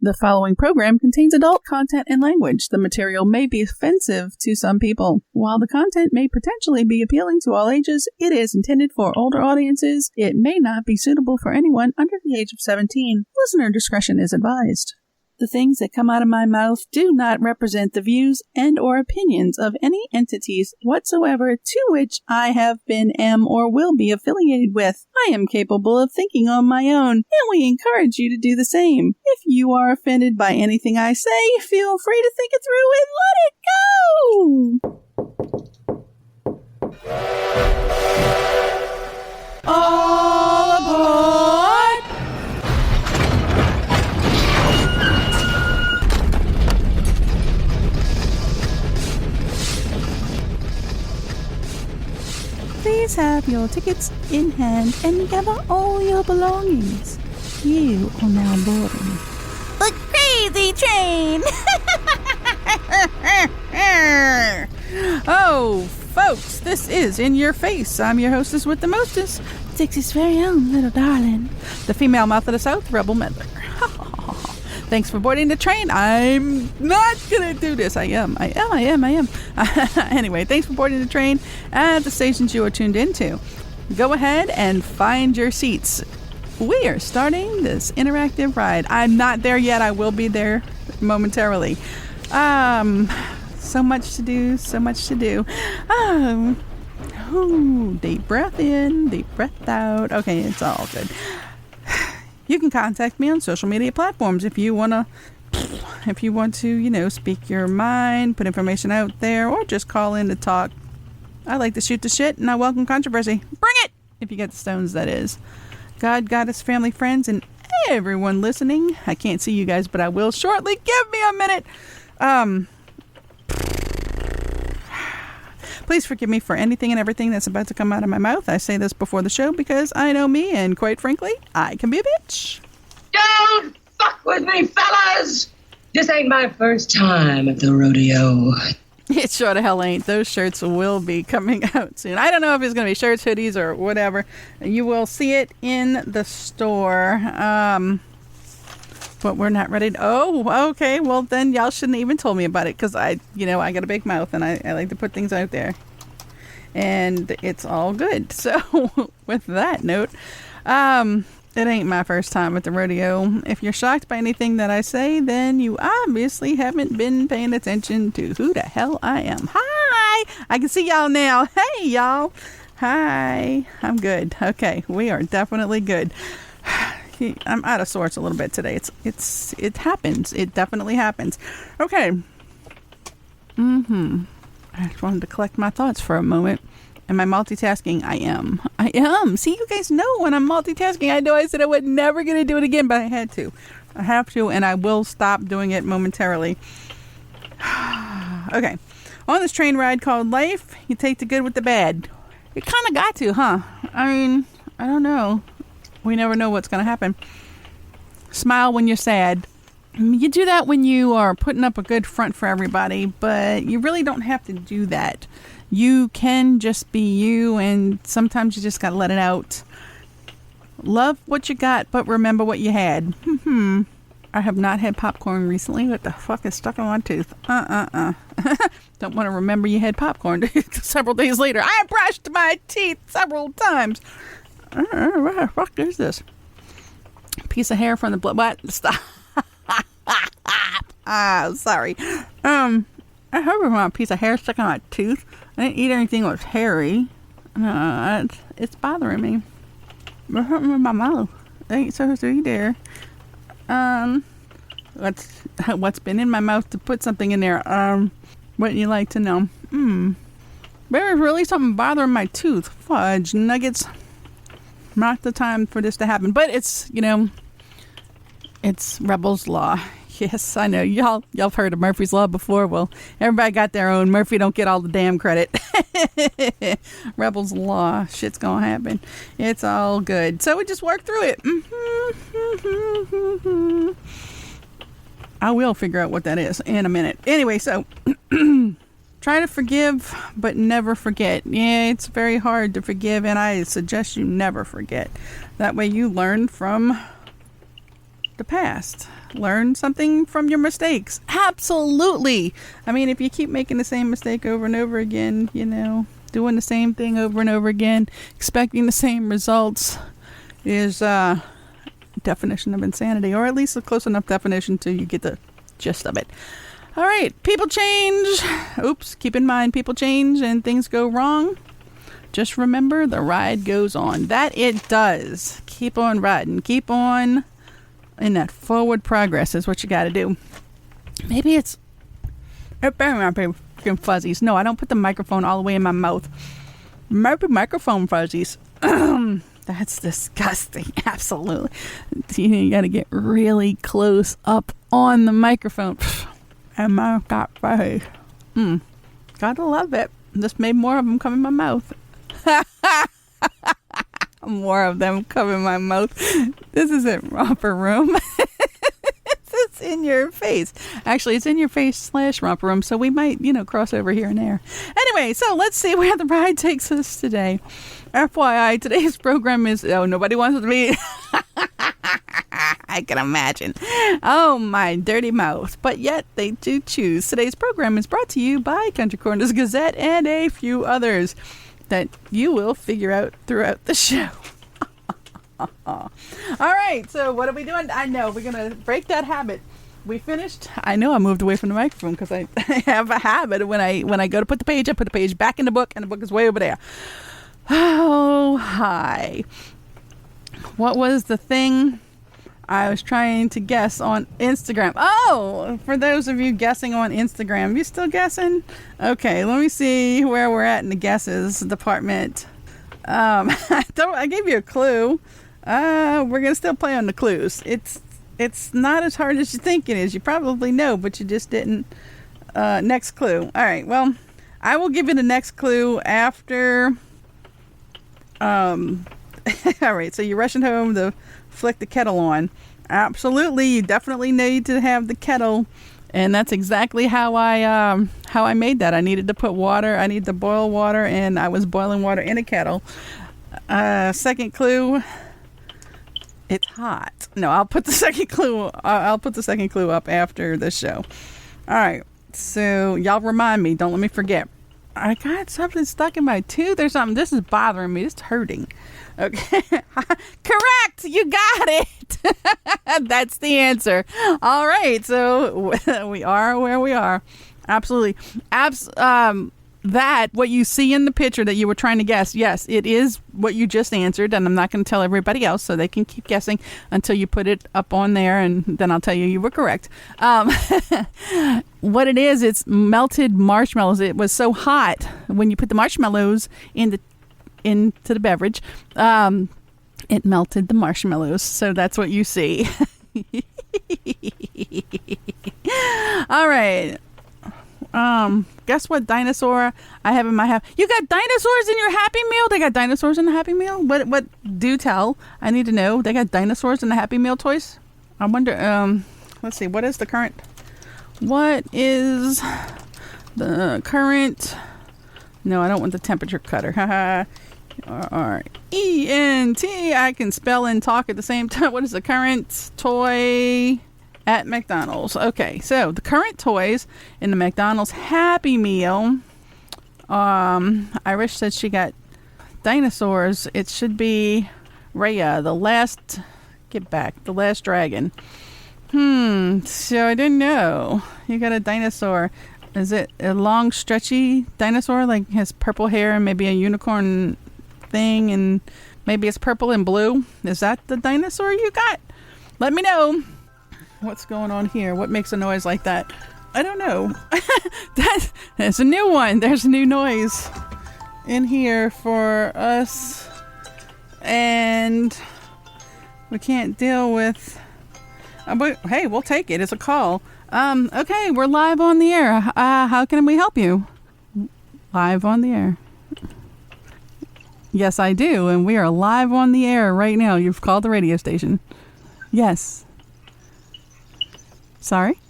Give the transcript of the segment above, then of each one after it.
The following program contains adult content and language. The material may be offensive to some people. While the content may potentially be appealing to all ages, it is intended for older audiences. It may not be suitable for anyone under the age of 17. Listener discretion is advised. The things that come out of my mouth do not represent the views and or opinions of any entities whatsoever to which I have been, am, or will be affiliated with. I am capable of thinking on my own, and we encourage you to do the same. If you are offended by anything I say, feel free to think it through and let it go! All aboard! Please have your tickets in hand and gather all your belongings. You are now boarding the crazy train! Oh, folks, this is In Your Face. I'm your hostess with the mostest, Dixie's very own little darling, the female mouth of the South, Rebel Meddler. Thanks for boarding the train. I'm not gonna do this. I am. Anyway, thanks for boarding the train at the stations you are tuned into. Go ahead and find your seats. We are starting this interactive ride. I'm not there yet. I will be there momentarily. So much to do. Deep breath in, deep breath out. Okay, it's all good. You can contact me on social media platforms if you want to, speak your mind, put information out there, or just call in to talk. I like to shoot the shit, and I welcome controversy. Bring it! If you get the stones, that is. God, goddess, family, friends, and everyone listening. I can't see you guys, but I will shortly. Give me a minute. Please forgive me for anything and everything that's about to come out of my mouth. I say this before the show because I know me, and quite frankly, I can be a bitch. Don't fuck with me, fellas! This ain't my first time at the rodeo. It sure the hell ain't. Those shirts will be coming out soon. I don't know if it's going to be shirts, hoodies, or whatever. You will see it in the store. But we're not ready to... Oh, okay. Well, then y'all shouldn't have even told me about it because I got a big mouth and I like to put things out there. And it's all good. So, with that note, it ain't my first time at the rodeo. If you're shocked by anything that I say, then you obviously haven't been paying attention to who the hell I am. Hi! I can see y'all now. Hey, y'all. Hi. I'm good. Okay, we are definitely good. I'm out of sorts a little bit today. It happens. It definitely happens. Okay. I just wanted to collect my thoughts for a moment. Am I multitasking? I am. See, you guys know when I'm multitasking. I know I said I was never going to do it again, but I had to. I have to, and I will stop doing it momentarily. Okay. On this train ride called life, you take the good with the bad. You kind of got to, huh? I mean, I don't know. We never know what's going to happen. Smile when you're sad. You do that when you are putting up a good front for everybody, but you really don't have to do that. You can just be you, and sometimes you just got to let it out. Love what you got, but remember what you had. I have not had popcorn recently. What the fuck is stuck in my tooth? Don't want to remember you had popcorn several days later. I brushed my teeth several times. What the fuck is this? Piece of hair from the blood. What? Stop. Sorry. I heard about a piece of hair stuck in my tooth. I didn't eat anything that was hairy. It's bothering me. It's hurting in my mouth. I ain't supposed to eat there. What's been in my mouth to put something in there? Wouldn't you like to know? There's really something bothering my tooth. Fudge nuggets. Not the time for this to happen, but it's Rebel's Law. Yes, I know y'all have heard of Murphy's Law before. Well, everybody got their own. Murphy don't get all the damn credit. Rebel's Law, shit's gonna happen. It's all good. So we just work through it. I will figure out what that is in a minute. Anyway, so try to forgive, but never forget. Yeah, it's very hard to forgive, and I suggest you never forget. That way you learn from the past. Learn something from your mistakes. Absolutely. I mean, if you keep making the same mistake over and over again, doing the same thing over and over again, expecting the same results is definition of insanity, or at least a close enough definition till you get the gist of it. All right, people change. Oops, keep in mind, people change and things go wrong. Just remember, the ride goes on. That it does. Keep on riding. Keep on in that forward progress is what you got to do. Maybe it's freaking fuzzies. No, I don't put the microphone all the way in my mouth. Maybe microphone fuzzies. That's disgusting. Absolutely. You got to get really close up on the microphone. And my got fuzzy. Gotta love it. Just made more of them come in my mouth. More of them come in my mouth. This isn't romper room. It's in your face. Actually, it's in your face / romper room. So we might, cross over here and there. Anyway, so let's see where the ride takes us today. FYI, today's program is, nobody wants to be. I can imagine. Oh, my dirty mouth. But yet they do choose. Today's program is brought to you by Country Corners Gazette and a few others that you will figure out throughout the show. All right, so what are we doing? I know, we're going to break that habit. We finished. I know I moved away from the microphone because I have a habit. When I go to put the page, I put the page back in the book, and the book is way over there. Oh, hi. What was the thing I was trying to guess on Instagram? Oh, for those of you guessing on Instagram, you still guessing? Okay, let me see where we're at in the guesses department. I gave you a clue. We're gonna still play on the clues. It's not as hard as you think it is. You probably know, but you just didn't. Next clue. All right. Well, I will give you the next clue after. All right. So you're rushing home to flick the kettle on. Absolutely, you definitely need to have the kettle, and that's exactly how I made that. I needed to put water. I need to boil water, and I was boiling water in a kettle. Second clue. It's hot. No, I'll put the second clue. I'll put the second clue up after the show. All right. So y'all remind me. Don't let me forget. I got something stuck in my tooth or something. This is bothering me. It's hurting. Okay. Correct. You got it. That's the answer. All right. So we are where we are. Absolutely. That, what you see in the picture that you were trying to guess, yes, it is what you just answered, and I'm not going to tell everybody else so they can keep guessing until you put it up on there, and then I'll tell you were correct. What it is, it's melted marshmallows. It was so hot when you put the marshmallows into the beverage, it melted the marshmallows. So that's what you see. All right. Guess what dinosaur I have in my house? You got dinosaurs in your Happy Meal? They got dinosaurs in the Happy Meal? What do tell? I need to know. They got dinosaurs in the Happy Meal toys? I wonder, let's see, what is the current no, I don't want the temperature cutter. Haha. ENT. I can spell and talk at the same time. What is the current toy at McDonald's? Okay, so the current toys in the McDonald's Happy Meal. Irish said she got dinosaurs. It should be Raya, the last dragon. So I didn't know. You got a dinosaur. Is it a long, stretchy dinosaur, like has purple hair and maybe a unicorn thing, and maybe it's purple and blue? Is that the dinosaur you got? Let me know. What's going on here? What makes a noise like that? I don't know. There's a new one. There's a new noise in here for us, and we can't deal with. But hey, we'll take it. It's a call. Okay, we're live on the air. How can we help you? Live on the air. Yes, I do, and we are live on the air right now. You've called the radio station. Yes. Sorry?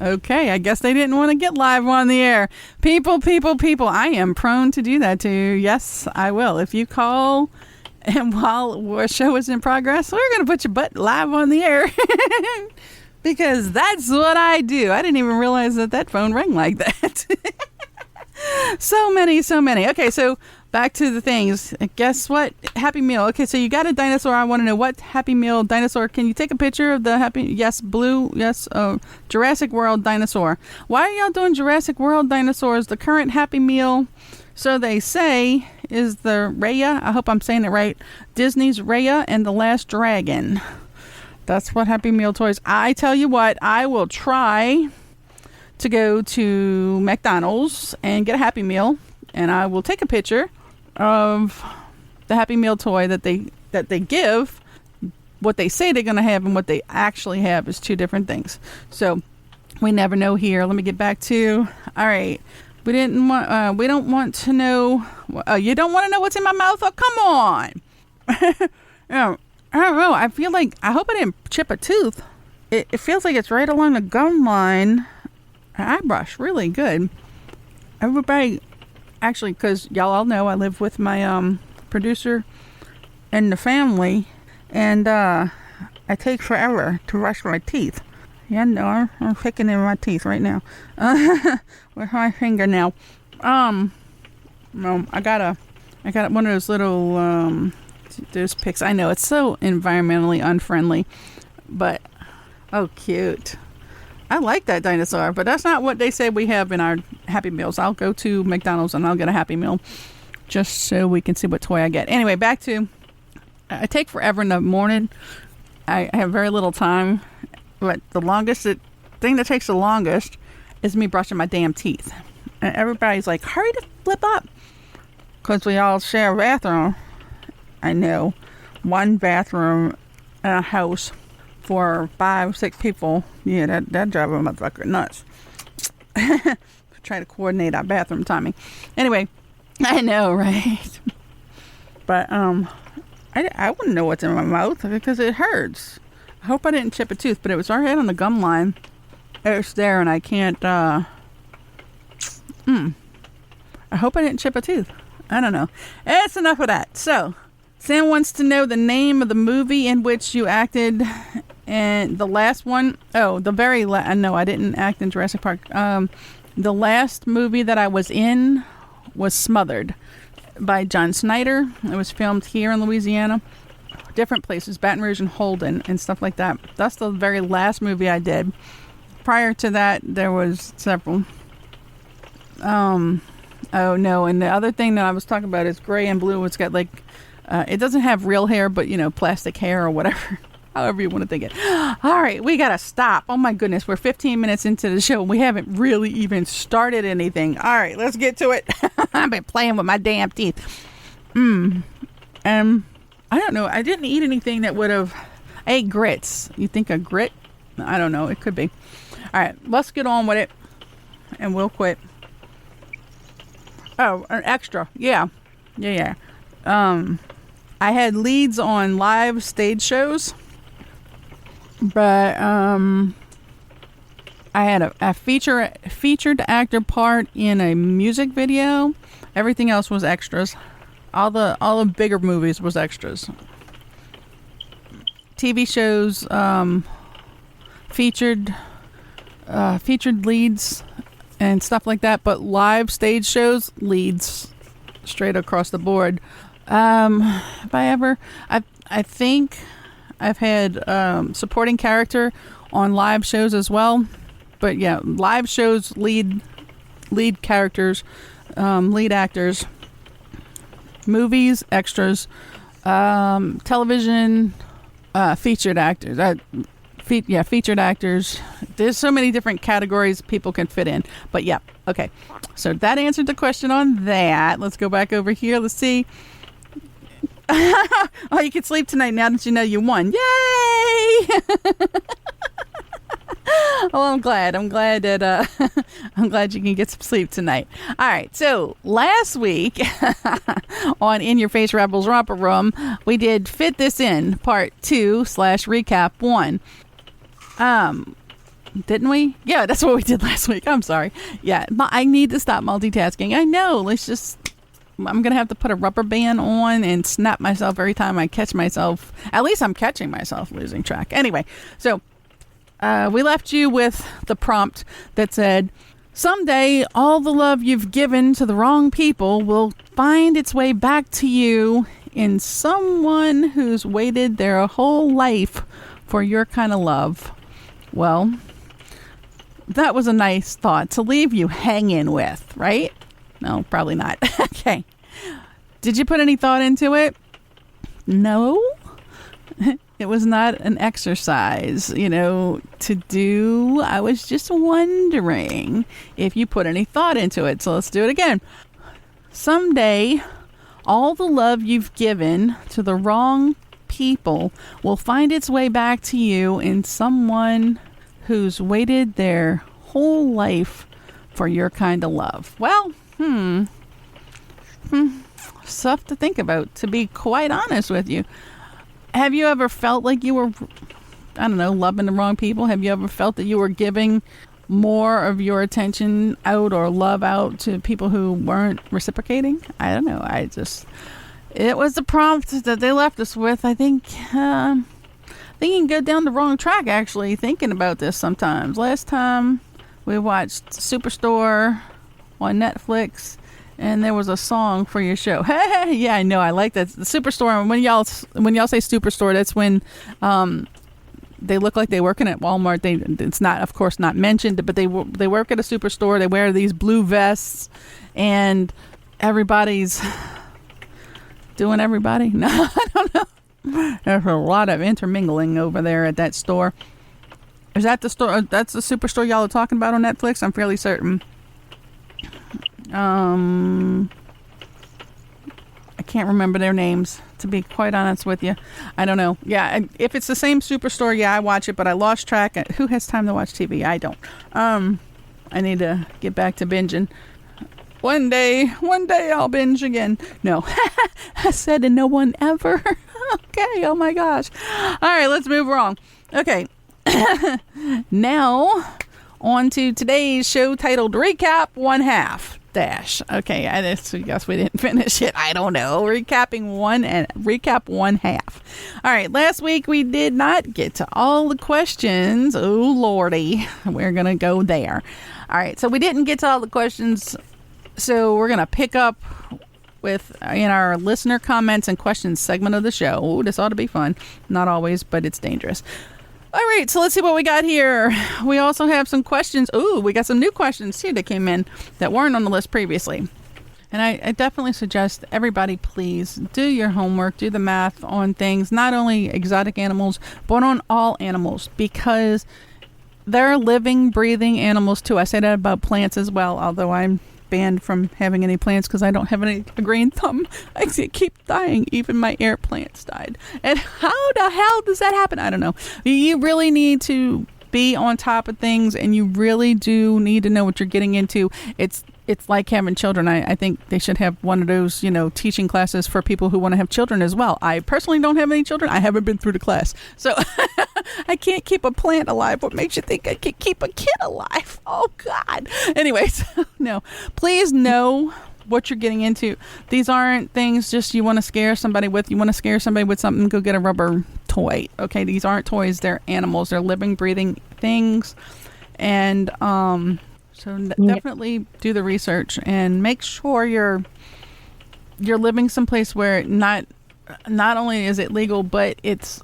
Okay, I guess they didn't want to get live on the air. People, I am prone to do that to you. Yes, I will. If you call And while our show is in progress, we're going to put your butt live on the air. Because that's what I do. I didn't even realize that phone rang like that. So many. Okay, so back to the things. Guess what? Happy Meal. Okay, so you got a dinosaur. I want to know what Happy Meal dinosaur. Can you take a picture of the Jurassic World dinosaur? Why are y'all doing Jurassic World dinosaurs? The current Happy Meal, so they say, is the Raya. I hope I'm saying it right. Disney's Raya and the Last Dragon. That's what Happy Meal toys. I tell you what, I will try to go to McDonald's and get a Happy Meal, and I will take a picture of the Happy Meal toy that they give. What they say they're going to have and what they actually have is two different things. So we never know here. Let me get back to. All right, we don't want to know. You don't want to know what's in my mouth? Oh, come on. I don't know. I feel like, I hope I didn't chip a tooth. It feels like it's right along the gum line. I brush really good. Everybody, actually, because y'all all know I live with my producer and the family, and I take forever to brush my teeth. Yeah, no, I'm picking in my teeth right now with my finger now. No, I got one of those little those picks. I know it's so environmentally unfriendly, but oh, cute. I like that dinosaur, but that's not what they say we have in our Happy Meals. I'll go to McDonald's and I'll get a Happy Meal just so we can see what toy I get. Anyway, back to, I take forever in the morning. I have very little time, but the thing that takes the longest is me brushing my damn teeth. And everybody's like, hurry to flip up, because we all share a bathroom. I know, one bathroom in a house for 5-6 people. Yeah, that drives a motherfucker nuts. Try to coordinate our bathroom timing. Anyway, I know, right? But I wouldn't know what's in my mouth because it hurts. I hope I didn't chip a tooth, but it was right on the gum line. It's there, and I can't. I hope I didn't chip a tooth. I don't know. It's enough of that. So, Sam wants to know the name of the movie in which you acted, and the last one. Oh, the very last. No, I didn't act in Jurassic Park. The last movie that I was in was Smothered by John Snyder. It was filmed here in Louisiana, different places, Baton Rouge and Holden and stuff like that. That's the very last movie I did. Prior to that, there was several. Oh no, and the other thing that I was talking about is Gray and Blue. It's got like, it doesn't have real hair, but plastic hair or whatever. However you want to think it. All right, we gotta stop. Oh my goodness, we're 15 minutes into the show and we haven't really even started anything. All right, let's get to it. I've been playing with my damn teeth. I don't know. I didn't eat anything that would have. I ate grits. You think a grit? I don't know. It could be. All right, let's get on with it, and we'll quit. Oh, an extra. Yeah. I had leads on live stage shows. But I had a featured actor part in a music video. Everything else was extras. All the bigger movies was extras. TV shows featured leads and stuff like that, but live stage shows leads straight across the board. Have I ever? I think I've had supporting character on live shows as well, but yeah, live shows, lead characters, lead actors, movies, extras, television, featured actors. Featured actors. There's so many different categories people can fit in, but yeah, okay. So that answered the question on that. Let's go back over here. Let's see. Oh, you can sleep tonight now that you know you won. Yay! Oh, I'm glad that I'm glad you can get some sleep tonight. All right, so last week on In Your Face Rebels Romper Room, we did Fit This In Part 2/Recap 1. Didn't we? Yeah, that's what we did last week. I'm sorry. Yeah, I need to stop multitasking. I know. Let's just I'm going to have to put a rubber band on and snap myself every time I catch myself. At least I'm catching myself losing track. Anyway, so we left you with the prompt that said, someday all the love you've given to the wrong people will find its way back to you in someone who's waited their whole life for your kind of love. Well, that was a nice thought to leave you hanging with, right? No, probably not. Okay. Did you put any thought into it? No. It was not an exercise, to do. I was just wondering if you put any thought into it. So let's do it again. Someday, all the love you've given to the wrong people will find its way back to you in someone who's waited their whole life for your kind of love. Well, stuff to think about, to be quite honest with you. Have you ever felt like you were, loving the wrong people? Have you ever felt that you were giving more of your attention out or love out to people who weren't reciprocating? I don't know. It was the prompt that they left us with. I think you can go down the wrong track, actually, thinking about this sometimes. Last time we watched Superstore on Netflix, and there was a song for your show. Yeah, I know. I like that. The Superstore. When y'all say Superstore, that's when they look like they working at Walmart. It's not, of course, not mentioned, but they work at a Superstore. They wear these blue vests, and everybody's doing everybody. No, I don't know. There's a lot of intermingling over there at that store. Is that the store? That's the Superstore y'all are talking about on Netflix? I'm fairly certain. I can't remember their names, to be quite honest with you. I don't know. Yeah, if it's the same Superstore, yeah, I watch it, but I lost track. Who has time to watch TV? I don't. I need to get back to binging. One day I'll binge again. No, I said and no one ever. Okay, oh my gosh. All right, let's move on. Okay, now on to today's show titled Recap 1/2. Okay, I guess we didn't finish it. I don't know. Recap 1/2. All right, last week we did not get to all the questions. Oh, Lordy. We're going to go there. All right, so we didn't get to all the questions, so we're going to pick up in our listener comments and questions segment of the show. Ooh, this ought to be fun. Not always, but it's dangerous. All right, so let's see what we got here. We also have some questions. Ooh, we got some new questions too that came in that weren't on the list previously. And I definitely suggest everybody please do your homework, do the math on things, not only exotic animals, but on all animals, because they're living, breathing animals too. I say that about plants as well, although I'm banned from having any plants because I don't have a green thumb. I keep dying. Even my air plants died. And how the hell does that happen? I don't know. You really need to be on top of things, and you really do need to know what you're getting into. It's like having children. I think they should have one of those, teaching classes for people who want to have children as well. I personally don't have any children. I haven't been through the class. So I can't keep a plant alive. What makes you think I can keep a kid alive? Oh, God. Anyways, no. Please know what you're getting into. These aren't things just you want to scare somebody with. You want to scare somebody with something, go get a rubber toy. Okay, these aren't toys. They're animals. They're living, breathing things. And, so definitely do the research and make sure you're living someplace where not only is it legal, but it's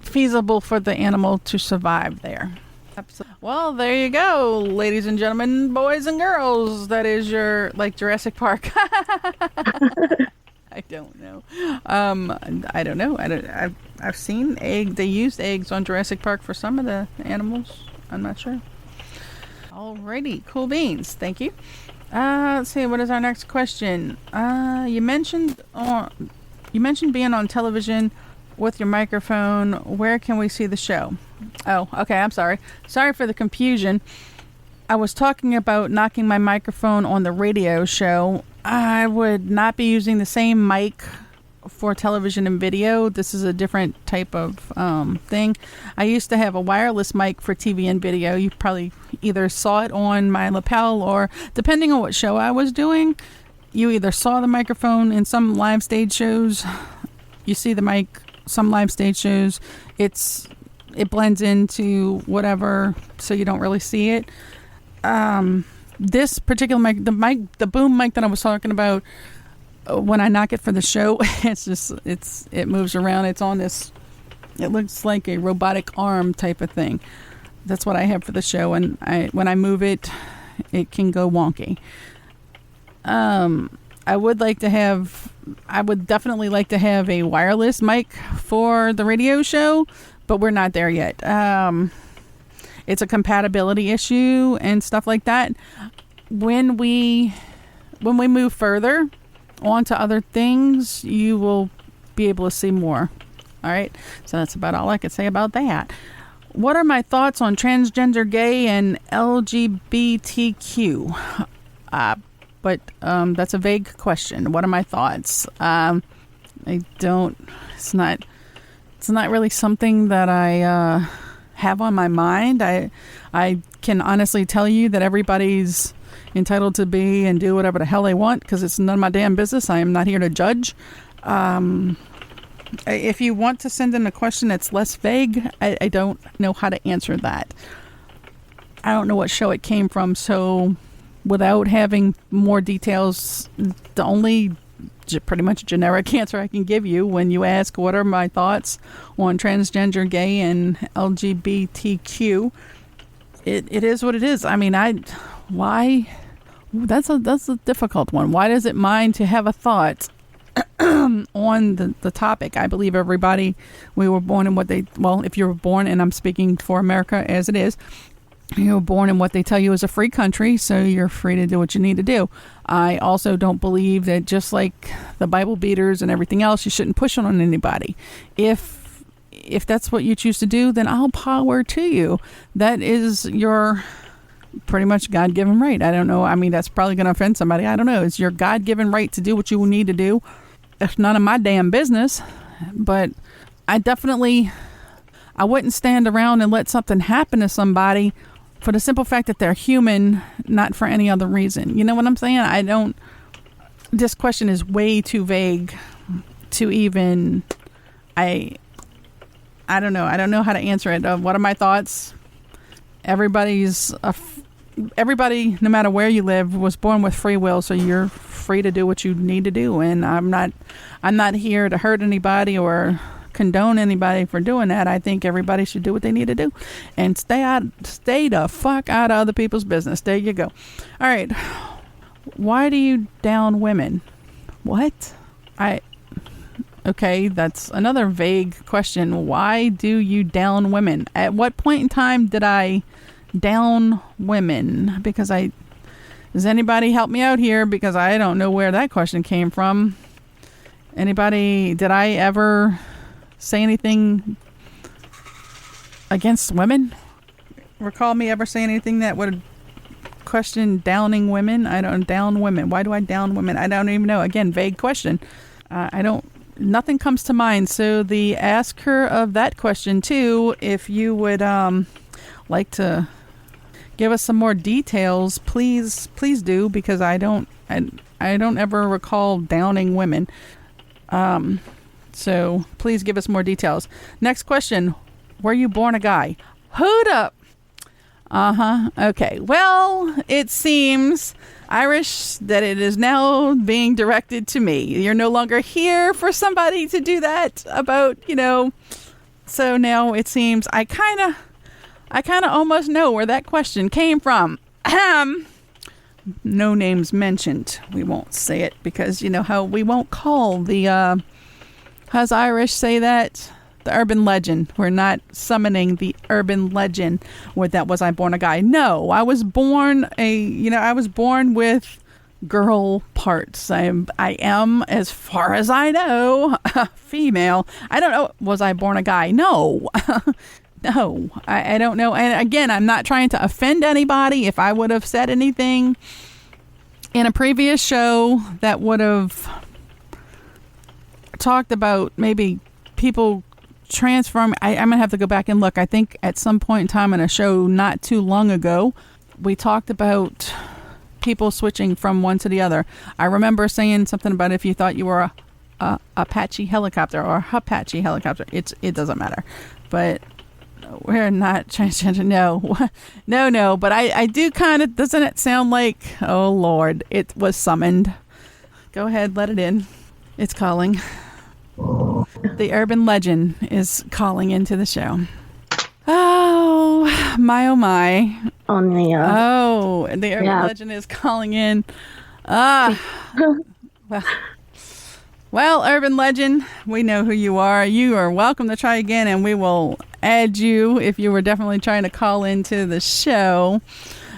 feasible for the animal to survive there. Absolutely. Well, there you go, ladies and gentlemen, boys and girls. That is your, like, Jurassic Park. I don't know. I don't know. I've seen they used eggs on Jurassic Park for some of the animals. I'm not sure. Alrighty, cool beans. Thank you. Let's see. What is our next question? You mentioned being on television with your microphone. Where can we see the show? Oh, okay. I'm sorry. Sorry for the confusion. I was talking about knocking my microphone on the radio show. I would not be using the same mic for television and video. This is a different type of thing. I used to have a wireless mic for TV and video. You probably either saw it on my lapel or, depending on what show I was doing, you either saw the microphone in some live stage shows, you see the mic, some live stage shows, it blends into whatever, so you don't really see it. This particular mic, the boom mic that I was talking about, when I knock it for the show, it moves around. It's on this, it looks like a robotic arm type of thing. That's what I have for the show, and when I move it, it can go wonky. I would definitely like to have a wireless mic for the radio show, but we're not there yet. It's a compatibility issue and stuff like that. When we move further on to other things, you will be able to see more. All right, so that's about all I could say about that. What are my thoughts on transgender, gay, and LGBTQ? But that's a vague question. What are my thoughts? It's not really something that I have on my mind. I can honestly tell you that everybody's entitled to be and do whatever the hell they want, because it's none of my damn business. I am not here to judge. If you want to send in a question that's less vague, I don't know how to answer that. I don't know what show it came from, so without having more details, the only pretty much generic answer I can give you when you ask what are my thoughts on transgender, gay, and LGBTQ, it is what it is. I mean, why? That's a difficult one. Why does it mind to have a thought on the topic? I believe everybody, we were born in if you were born, and I'm speaking for America as it is, you were born in what they tell you is a free country, so you're free to do what you need to do. I also don't believe that, just like the Bible beaters and everything else, you shouldn't push it on anybody. If that's what you choose to do, then all power to you. That is your pretty much God-given right. I don't know. I mean, that's probably going to offend somebody. I don't know. It's your God-given right to do what you need to do. It's none of my damn business. But I wouldn't stand around and let something happen to somebody for the simple fact that they're human, not for any other reason. You know what I'm saying? This question is way too vague to even, I don't know. I don't know how to answer it. What are my thoughts? Everybody, no matter where you live, was born with free will, so you're free to do what you need to do. And I'm not here to hurt anybody or condone anybody for doing that. I think everybody should do what they need to do and stay the fuck out of other people's business. There you go. All right. Why do you down women? What? Okay, that's another vague question. Why do you down women? At what point in time did I down women? Because does anybody help me out here? Because I don't know where that question came from. Anybody, did I ever say anything against women? Recall me ever saying anything that would question downing women? I don't down women. Why do I down women? I don't even know. Again, vague question. Nothing comes to mind. So the asker of that question too, if you would like to give us some more details, please do, because I don't ever recall downing women. So please give us more details. Next question. Were you born a guy? Hold up. Okay. Well, it seems, Irish, that it is now being directed to me. You're no longer here for somebody to do that about, so now it seems I kind of almost know where that question came from. No names mentioned. We won't say it because you know how we won't call the, how's Irish say that? The urban legend. We're not summoning the urban legend. What that was, I born a guy. No, I was born with girl parts. I am, as far as I know, female. I don't know. Was I born a guy? No. No, I don't know. And again, I'm not trying to offend anybody. If I would have said anything in a previous show that would have talked about maybe people transform, I'm going to have to go back and look. I think at some point in time in a show not too long ago, we talked about people switching from one to the other. I remember saying something about if you thought you were a Apache helicopter or a Apache helicopter. It doesn't matter. But we're not transgender. No. But I do kind of, doesn't it sound like, oh Lord, it was summoned. Go ahead, let it in. It's calling. The urban legend is calling into the show. Oh my. Oh, the urban legend is calling in. Well, urban legend, we know who you are. You are welcome to try again, and we will add you if you were definitely trying to call into the show.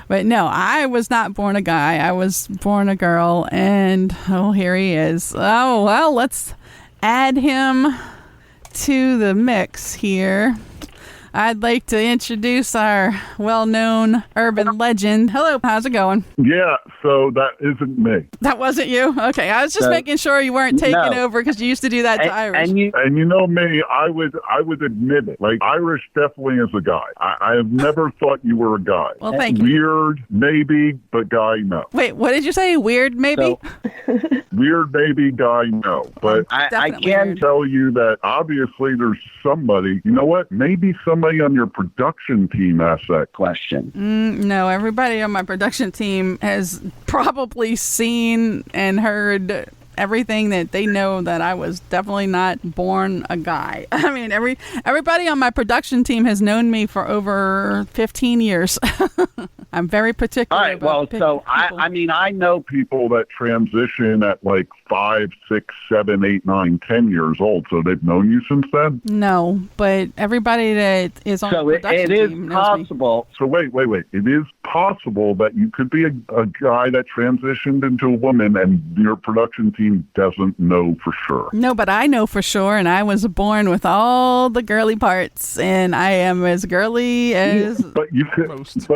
But no, I was not born a guy. I was born a girl, and here he is. Oh, well, let's add him to the mix here. I'd like to introduce our well-known urban legend. Hello, how's it going? Yeah, so that isn't me. That wasn't you? Okay, I was just making sure you weren't taking over because you used to do that to Irish. And you know me, I would admit it. Like, Irish definitely is a guy. I have never thought you were a guy. Well, thank you. Weird, maybe, but guy, no. Wait, what did you say? Weird, maybe? Weird, maybe, guy, no. But I can tell you that obviously there's somebody, you know what? Maybe somebody on your production team asked that question. No, everybody on my production team has probably seen and heard everything that they know that I was definitely not born a guy. I mean, everybody on my production team has known me for over 15 years. I'm very particular. All right, well, so I know people that transition at like 5, 6, 7, 8, 9, 10 years old. So they've known you since then? No, but everybody that is on the production team knows possible. Me. So wait. It is possible that you could be a guy that transitioned into a woman and your production team doesn't know for sure. No, but I know for sure, and I was born with all the girly parts, and I am as girly as most.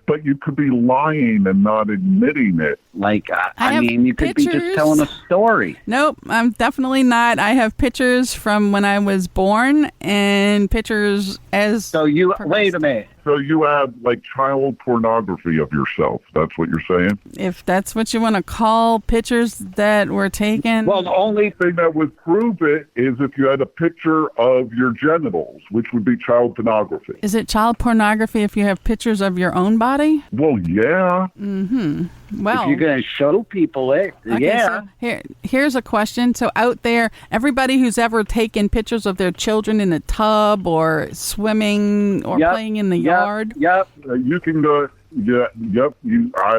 But you could be lying and not admitting it. Like, I mean, you could be just telling a story. Nope, I'm definitely not. I have pictures from when I was born and pictures as... So wait a minute. So you have, like, child pornography of yourself. That's what you're saying? If that's what you want to call pictures that were taken. Well, the only thing that would prove it is if you had a picture of your genitals, which would be child pornography. Is it child pornography if you have pictures of your own body? Well, yeah. Mm-hmm. Well, if you're going to show people it, okay, yeah. So here's a question. So out there, everybody who's ever taken pictures of their children in a tub or swimming or playing in the yard. Yep. You can go. Yeah. Yep.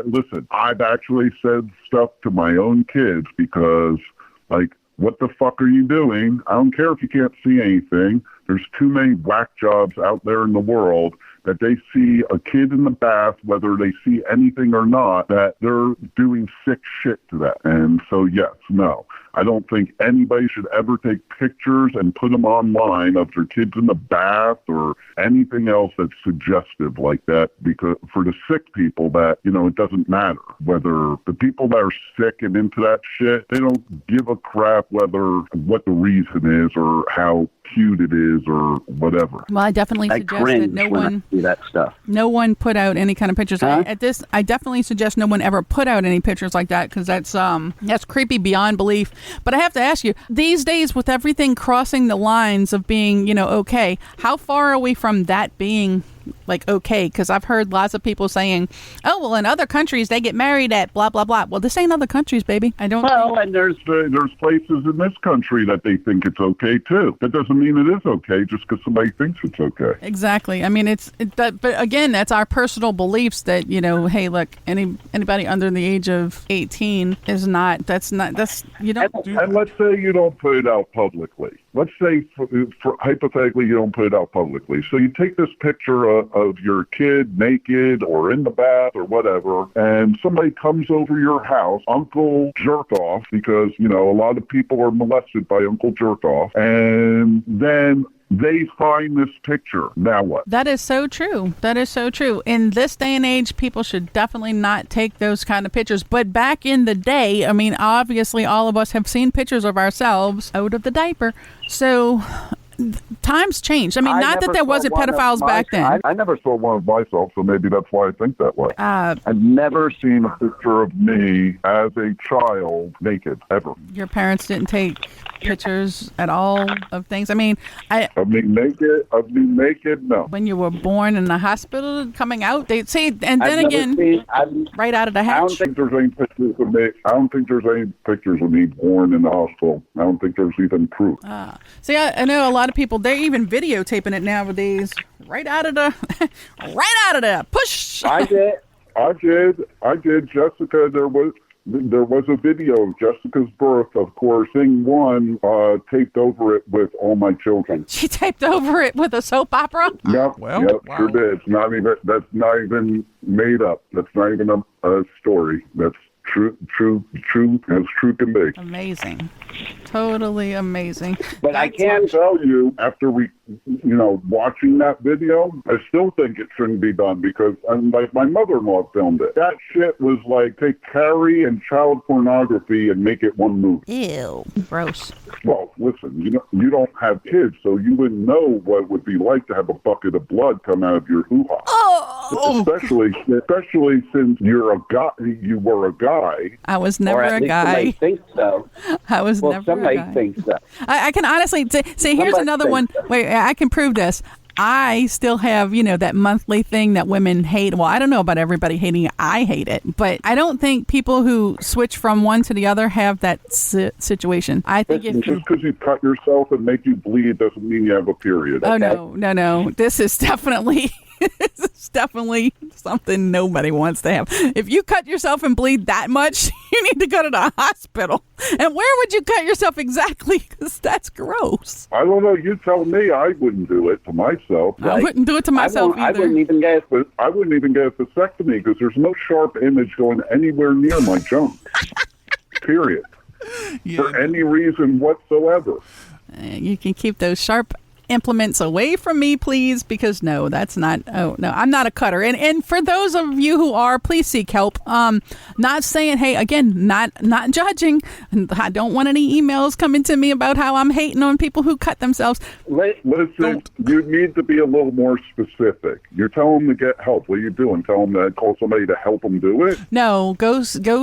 Listen, I've actually said stuff to my own kids because, like, what the fuck are you doing? I don't care if you can't see anything. There's too many whack jobs out there in the world that they see a kid in the bath, whether they see anything or not, that they're doing sick shit to that. And so, yes, no. I don't think anybody should ever take pictures and put them online of their kids in the bath or anything else that's suggestive like that, because for the sick people that, it doesn't matter. Whether the people that are sick and into that shit, they don't give a crap what the reason is or how cute it is or whatever. Well, I definitely suggest that no one put out any kind of pictures. Huh? I definitely suggest no one ever put out any pictures like that because that's creepy beyond belief. But I have to ask you, these days with everything crossing the lines of being, okay, how far are we from that being like okay? Because I've heard lots of people saying, oh, well, in other countries they get married at blah blah blah. Well, this ain't other countries, baby. And there's places in this country that they think it's okay too. That doesn't mean it is okay just because somebody thinks it's okay. Exactly. I mean, but again, that's our personal beliefs that hey, look, anybody under the age of 18 is not. That's you don't. And let's say you don't put it out publicly. Let's say, for hypothetically, you don't put it out publicly. So you take this picture of your kid naked or in the bath or whatever, and somebody comes over your house, Uncle Jerk-Off, because, a lot of people are molested by Uncle Jerk-Off, and then they find this picture. Now what? That is so true. In this day and age, people should definitely not take those kind of pictures. But back in the day, I mean, obviously all of us have seen pictures of ourselves out of the diaper. So times changed. I mean, not that there wasn't pedophiles back then. I never saw one of myself, so maybe that's why I think that way. I've never seen a picture of me as a child naked, ever. Your parents didn't take pictures at all of things? I mean, Of me naked, no. When you were born in the hospital, coming out, they'd say, and then again, right out of the hatch. I don't think there's any pictures of me. I don't think there's any pictures of me born in the hospital. I don't think there's even proof. See, I know a lot of people, they're even videotaping it nowadays. Right out of the push. I did, Jessica. There was a video of Jessica's birth, of course. Thing one taped over it with all my children. She taped over it with a soap opera? Yep, wow. Sure did. That's not even made up. That's not even a story. That's true as true can be. Amazing. Totally amazing. But I can tell you, after watching that video, I still think it shouldn't be done because, like, my mother-in-law filmed it. That shit was like take Carrie and child pornography and make it one movie. Ew. Gross. Well, listen, you don't have kids, so you wouldn't know what it would be like to have a bucket of blood come out of your hoo-ha. Oh. Especially since you're a guy. You were a guy. I was never a guy. Somebody thinks so. I was never a guy. Somebody thinks so. I can honestly say here's another one. Wait, I can prove this. I still have, that monthly thing that women hate. Well, I don't know about everybody hating it. I hate it. But I don't think people who switch from one to the other have that situation. I think just because you cut yourself and make you bleed doesn't mean you have a period. Oh, okay? No. This is definitely something nobody wants to have. If you cut yourself and bleed that much, you need to go to the hospital. And where would you cut yourself exactly? Because that's gross. I don't know. You tell me. I wouldn't do it to myself. I wouldn't do it to myself either. I wouldn't even get a vasectomy because there's no sharp image going anywhere near my junk. Period. For any reason whatsoever. You can keep those sharp implements away from me, please, because I'm not a cutter. And for those of you who are, please seek help. Not saying, hey, again, not judging. I don't want any emails coming to me about how I'm hating on people who cut themselves. Listen, you need to be a little more specific. You're telling them to get help. What are you doing? Tell them to call somebody to help them do it? No, go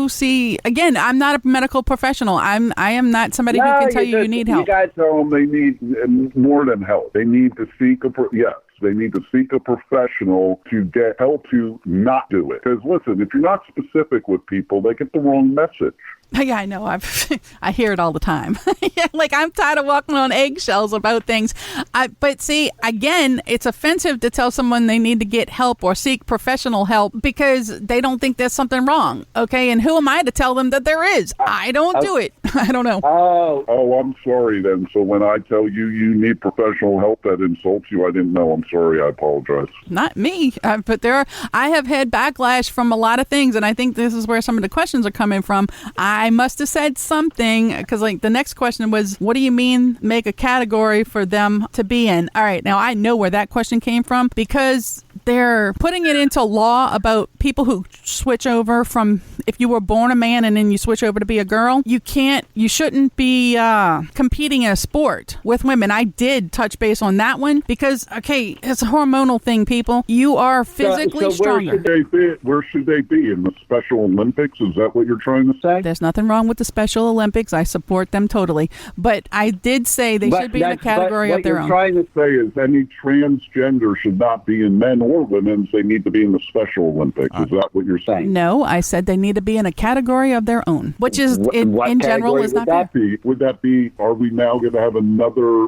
see. Again, I'm not a medical professional. I am not somebody who can tell you need help. You guys tell them they need more than help. They need to seek a professional to get help to not do it. Because listen, if you're not specific with people, they get the wrong message. Yeah, I know. I hear it all the time. Like, I'm tired of walking on eggshells about things. But see, again, it's offensive to tell someone they need to get help or seek professional help because they don't think there's something wrong. Okay, and who am I to tell them that there is? I don't do it. I don't know. Oh, I'm sorry then. So when I tell you need professional help, that insults you. I didn't know. I'm sorry. I apologize. Not me. But I have had backlash from a lot of things, and I think this is where some of the questions are coming from. I must have said something because, like, the next question was, what do you mean make a category for them to be in? All right, now I know where that question came from because they're putting it into law about people who switch over from, if you were born a man and then you switch over to be a girl, you shouldn't be competing in a sport with women. I did touch base on that one because, okay, it's a hormonal thing, people. You are physically stronger. Where should they be? In the Special Olympics? Is that what you're trying to say? There's nothing wrong with the Special Olympics. I support them totally. But I did say they should be in a category of their own. What you're trying to say is any transgender should not be in men or women's. They need to be in the Special Olympics. Is that what you're saying? No, I said they need to be in a category of their own, which is in general is not fair. Would that be, are we now going to have another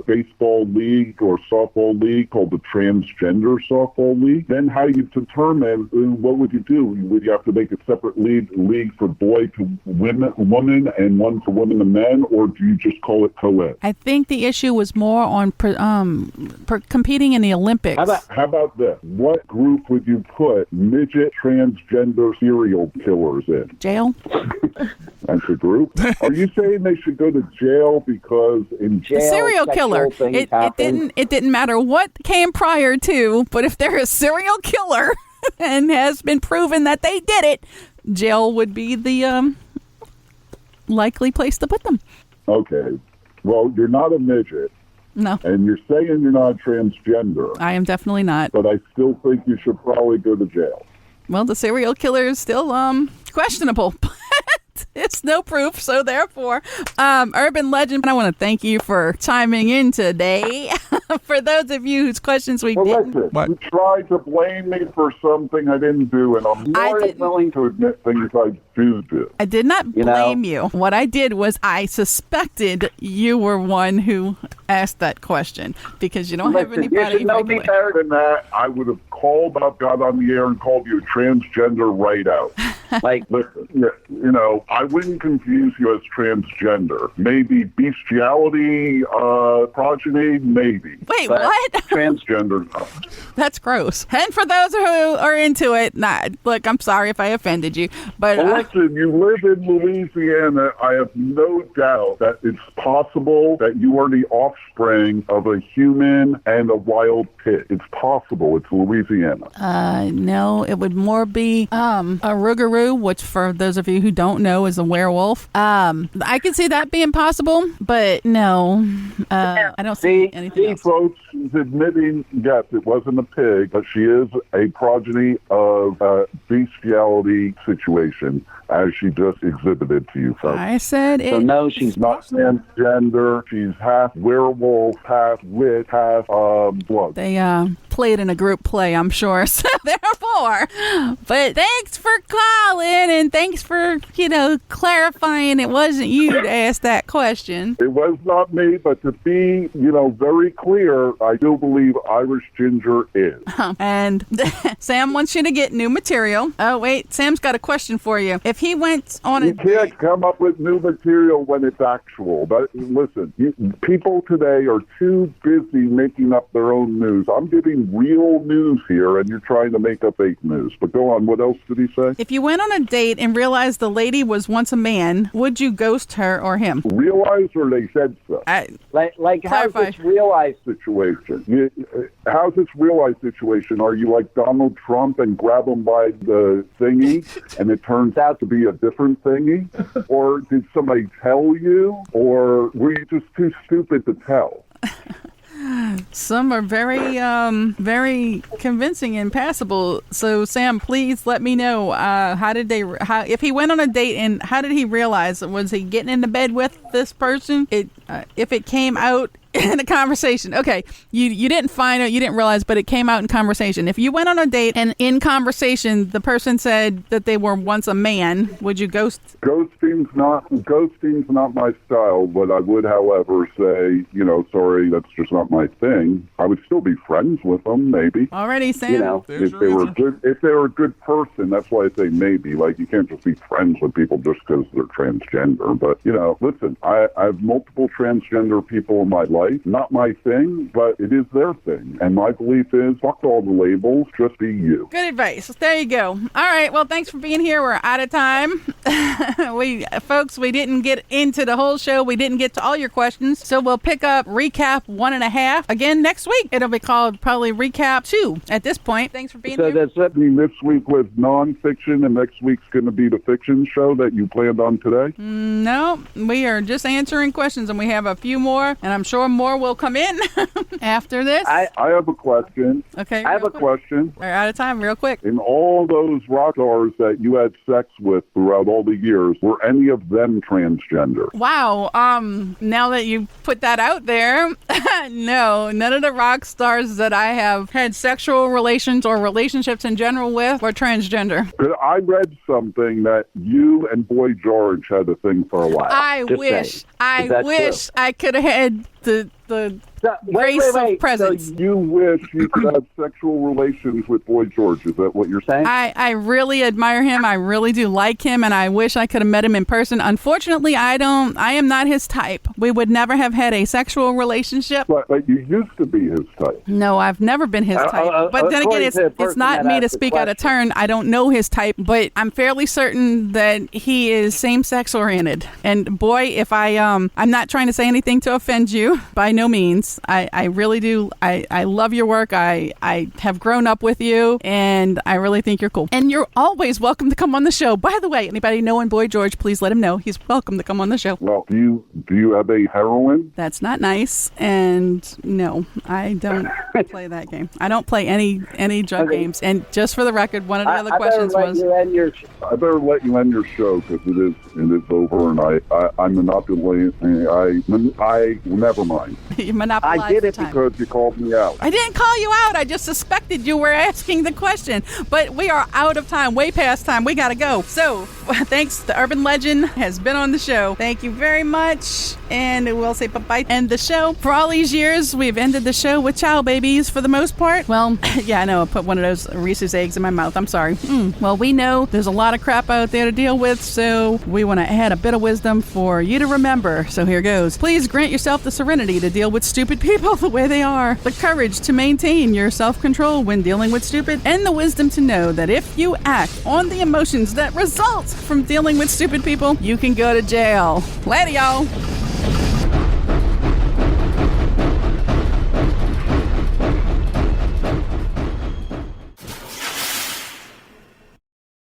baseball league or softball league called the Transgender Softball League? Then how you determine, what would you do? Would you have to make a separate league for boy to woman and one for women to men, or do you just call it co-ed? I think the issue was more on competing in the Olympics. How about this? What group would you put midget transgender serial killers in? Jail. That's a group. Are you saying they should go to jail because in jail serial killer? It didn't matter what came prior to, but if they're a serial killer and has been proven that they did it, jail would be the likely place to put them. Okay. Well, you're not a midget. No, And you're saying you're not transgender, I am definitely not. but I still think you should probably go to jail. Well, the serial killer is still questionable. It's no proof, so therefore, urban legend. I want to thank you for chiming in today. For those of you whose questions we Well, didn't, listen, you tried to blame me for something I didn't do, and I'm more than willing to admit things I do. I did not blame you. What I did was I suspected you were one who asked that question because you don't have Listen, anybody. you should know me better than that. I would have got on the air and called you a transgender right out. Like, Listen, you know, I wouldn't confuse you as transgender. Maybe bestiality, progeny, maybe. Wait, but what? Transgender, no. That's gross. And for those who are into it, look, I'm sorry if I offended you, but Well, listen, you live in Louisiana. I have no doubt that it's possible that you are the offspring of a human and a wild pig. It's possible. It's Louisiana. no, it would more be a rougarou, which for those of you who don't know is a werewolf. I can see that being possible, but no, I don't see anything else. Folks, she's admitting, yes, it wasn't a pig, but she is a progeny of a bestiality situation, as she just exhibited to you folks. I said it. so no, she's Not transgender. She's half werewolf, half witch, half blood. They played in a group play, I'm sure. So therefore, but thanks for calling and thanks for, clarifying it wasn't you to ask that question. It was not me, but to be, very clear, I do believe Irish Ginger is. And Sam wants you to get new material. Oh, wait, Sam's got a question for you. If he went on You can't come up with new material when it's actual. But listen, people today are too busy making up their own news. I'm giving real news here, and you're trying to make up fake news. But go on, what else did he say? If you went on a date and realized the lady was once a man, would you ghost her or him? Realized or they said so? like how's Clarify. this realized? Situation. How's this realized situation? Are you like Donald Trump and grab him by the thingy and it turns out to be a different thingy? Or did somebody tell you? Or were you just too stupid to tell? Some are very, very convincing and passable. So, Sam, please let me know. If he went on a date and how did he realize? Was he getting into bed with this person? If it came out in a conversation. Okay, you didn't find out, you didn't realize, but it came out in conversation. If you went on a date and in conversation the person said that they were once a man, would you ghost? Ghosting's not my style, but I would, however, say, sorry, that's just not my thing. I would still be friends with them, maybe. Already, Sam. If they were a good person, that's why I say maybe. Like, you can't just be friends with people just because they're transgender. But, listen, I have multiple transgender people in my life. Not my thing, but it is their thing. And my belief is, fuck all the labels, just be you. Good advice. There you go. All right. Well, thanks for being here. We're out of time. We didn't get into the whole show. We didn't get to all your questions. So we'll pick up recap 1.5 again next week. It'll be called probably recap 2 at this point. Thanks for being here. So that's it. This week was nonfiction, and next week's going to be the fiction show that you planned on today? No, we are just answering questions, and we have a few more, and I'm sure more will come in after this. I have a question. Okay. I have a question. We're out of time real quick. In all those rock stars that you had sex with throughout all the years, were any of them transgender? Wow. Now that you put that out there, no, none of the rock stars that I have had sexual relations or relationships in general with were transgender. I read something that you and Boy George had a thing for a while. I wish I could have had the grace of presence. So you wish you could have sexual relations with Boy George. Is that what you're saying? I really admire him. I really do like him, and I wish I could have met him in person. Unfortunately, I am not his type. We would never have had a sexual relationship. But you used to be his type. No, I've never been his type. But then again, it's not me to speak out of turn. I don't know his type, but I'm fairly certain that he is same-sex oriented. And boy, if I'm not trying to say anything to offend you, by no means. nice. I really do. I love your work. I have grown up with you, and I really think you're cool. And you're always welcome to come on the show. By the way, anybody knowing Boy George, please let him know he's welcome to come on the show. Well, do you have a heroine? That's not nice. And no, I don't play that game. I don't play any drug games. And just for the record, one of the other questions was... I better let you end your show because it is over, and I monopolize. I never mind. You monopolize I did the it time. because you called me out. I didn't call you out. I just suspected you were asking the question. But we are out of time, way past time. We got to go. So thanks. The Urban Legend has been on the show. Thank you very much. And we'll say bye-bye. End the show. For all these years, we've ended the show with child babies for the most part. Well, yeah, I know. I put one of those Reese's eggs in my mouth. I'm sorry. Well, we know there's a lot of crap out there to deal with, so we want to add a bit of wisdom for you to remember. So here goes. Please grant yourself the serenity to deal with stupid people the way they are, the courage to maintain your self-control when dealing with stupid, and the wisdom to know that if you act on the emotions that result from dealing with stupid people, you can go to jail. Later, y'all.